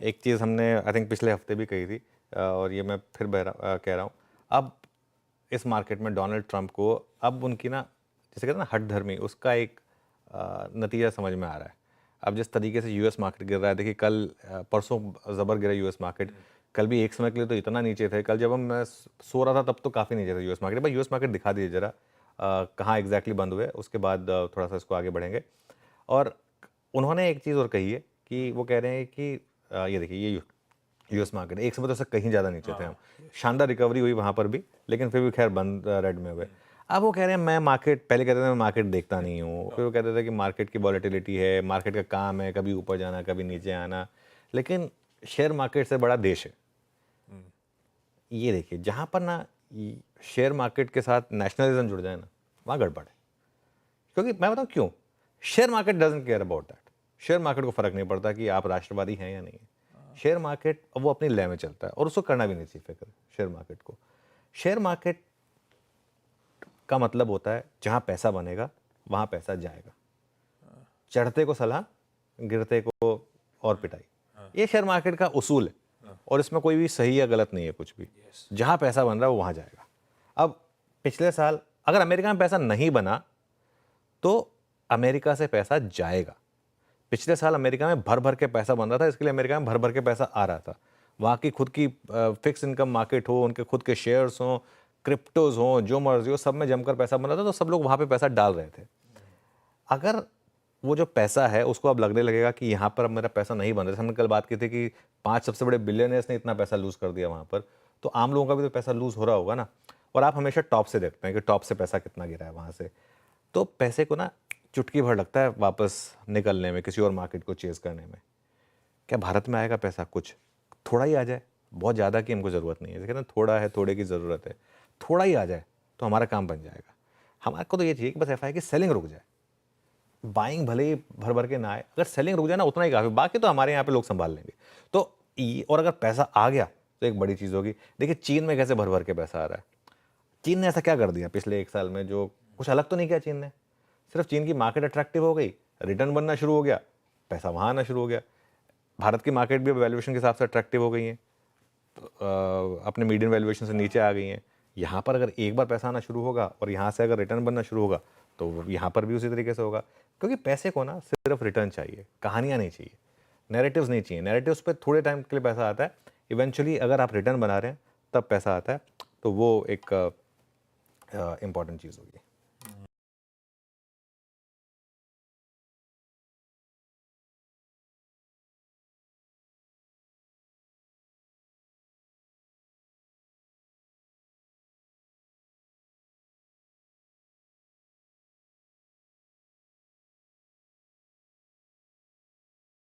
एक चीज़ हमने I think पिछले हफ्ते भी कही थी, और ये मैं फिर कह रहा हूँ। अब इस मार्केट में डोनाल्ड ट्रंप को अब उनकी ना, जैसे कहते हैं ना हठधर्मी, उसका एक नतीजा समझ में आ रहा है। अब जिस तरीके से यूएस मार्केट गिर रहा है, देखिए कल परसों ज़बर गिरा यूएस मार्केट। कल भी एक समय के लिए तो इतना नीचे थे, कल जब मैं सो रहा था तब तो काफ़ी नीचे थे यूएस मार्केट। भाई यूएस मार्केट दिखा दीजिए ज़रा कहाँ एग्जैक्टली बंद हुए, उसके बाद थोड़ा सा इसको आगे बढ़ेंगे। और उन्होंने एक चीज़ और कही है कि वो कह रहे हैं कि ये देखिए ये यूएस मार्केट एक समय तो उससे कहीं ज़्यादा नीचे थे हम, शानदार रिकवरी हुई वहाँ पर भी, लेकिन फिर भी खैर बंद रेड में हुए। अब वो कह रहे हैं मैं मार्केट, पहले कहते थे मैं मार्केट देखता नहीं हूँ, फिर वो कहते थे कि मार्केट की वॉलेटिलिटी है, मार्केट का काम है कभी ऊपर जाना कभी नीचे आना, लेकिन शेयर मार्केट से बड़ा देश है। ये देखिए जहाँ पर ना शेयर मार्केट के साथ नेशनलिज्म जुड़ जाए ना, वहाँ गड़बड़ है। क्योंकि मैं बताऊँ क्यों, share market doesn't care about that. Share market को फर्क नहीं पड़ता कि आप राष्ट्रवादी हैं या नहीं है। शेयर मार्केट वो अपनी लय में चलता है और उसको करना भी नहीं चाहिए फिक्र शेयर मार्केट को। शेयर मार्केट का मतलब होता है जहां पैसा बनेगा वहां पैसा जाएगा, चढ़ते को सलाह, गिरते को और पिटाई। ये शेयर मार्केट का उसूल है और इसमें कोई भी सही या गलत नहीं है कुछ भी। जहां पैसा बन रहा है वो वहां जाएगा। अब पिछले साल अगर अमेरिका में पैसा नहीं बना तो अमेरिका से पैसा जाएगा। पिछले साल अमेरिका में भर भर के पैसा बन रहा था, इसके लिए अमेरिका में भर भर के पैसा आ रहा था। वहाँ की खुद की फिक्स इनकम मार्केट हो, उनके खुद के शेयर्स हों, क्रिप्टोज हों, जो मर्जी हो, सब में जमकर पैसा बन रहा था, तो सब लोग वहाँ पे पैसा डाल रहे थे। अगर वो जो पैसा है उसको अब लगने लगेगा कि यहाँ पर अब मेरा पैसा नहीं बन रहा, जैसे हमने कल बात की थी कि 5 सबसे बड़े बिलियनर्स ने इतना पैसा लूज़ कर दिया वहाँ पर, तो आम लोगों का भी तो पैसा लूज़ हो रहा होगा ना। और आप हमेशा टॉप से देखते हैं कि टॉप से पैसा कितना गिरा है वहाँ से, तो पैसे को ना चुटकी भर लगता है वापस निकलने में, किसी और मार्केट को चेज़ करने में। क्या भारत में आएगा पैसा? कुछ थोड़ा ही आ जाए, बहुत ज़्यादा की हमको ज़रूरत नहीं है। जैसे कहते हैं थोड़ा है, थोड़े की ज़रूरत है, थोड़ा ही आ जाए तो हमारा काम बन जाएगा। हमारे को तो ये चाहिए कि बस एफआई की सेलिंग रुक जाए, बाइंग भले ही भर भर के ना आए, अगर सेलिंग रुक जाए ना उतना ही काफ़ी, बाकी तो हमारे यहाँ पे लोग संभाल लेंगे। तो और अगर पैसा आ गया तो एक बड़ी चीज़ होगी। देखिए चीन में कैसे भर भर के पैसा आ रहा है। चीन ने ऐसा क्या कर दिया पिछले 1 साल में, जो कुछ अलग तो नहीं किया चीन ने। सिर्फ चीन की मार्केट अट्रैक्टिव हो गई, रिटर्न बनना शुरू हो गया, पैसा वहाँ आना शुरू हो गया। भारत की मार्केट भी वैल्यूएशन के हिसाब से अट्रैक्टिव हो गई है, अपने मीडियम वैल्यूएशन से नीचे आ गई हैं। यहाँ पर अगर एक बार पैसा आना शुरू होगा और यहाँ से अगर रिटर्न बनना शुरू होगा तो यहाँ पर भी उसी तरीके से होगा। क्योंकि पैसे को ना सिर्फ रिटर्न चाहिए, कहानियाँ नहीं चाहिए, नैरेटिव्स नहीं चाहिए। नैरेटिव्स पे थोड़े टाइम के लिए पैसा आता है, इवेंचुअली अगर आप रिटर्न बना रहे हैं तब पैसा आता है, तो वो एक इम्पॉर्टेंट चीज़ होगी।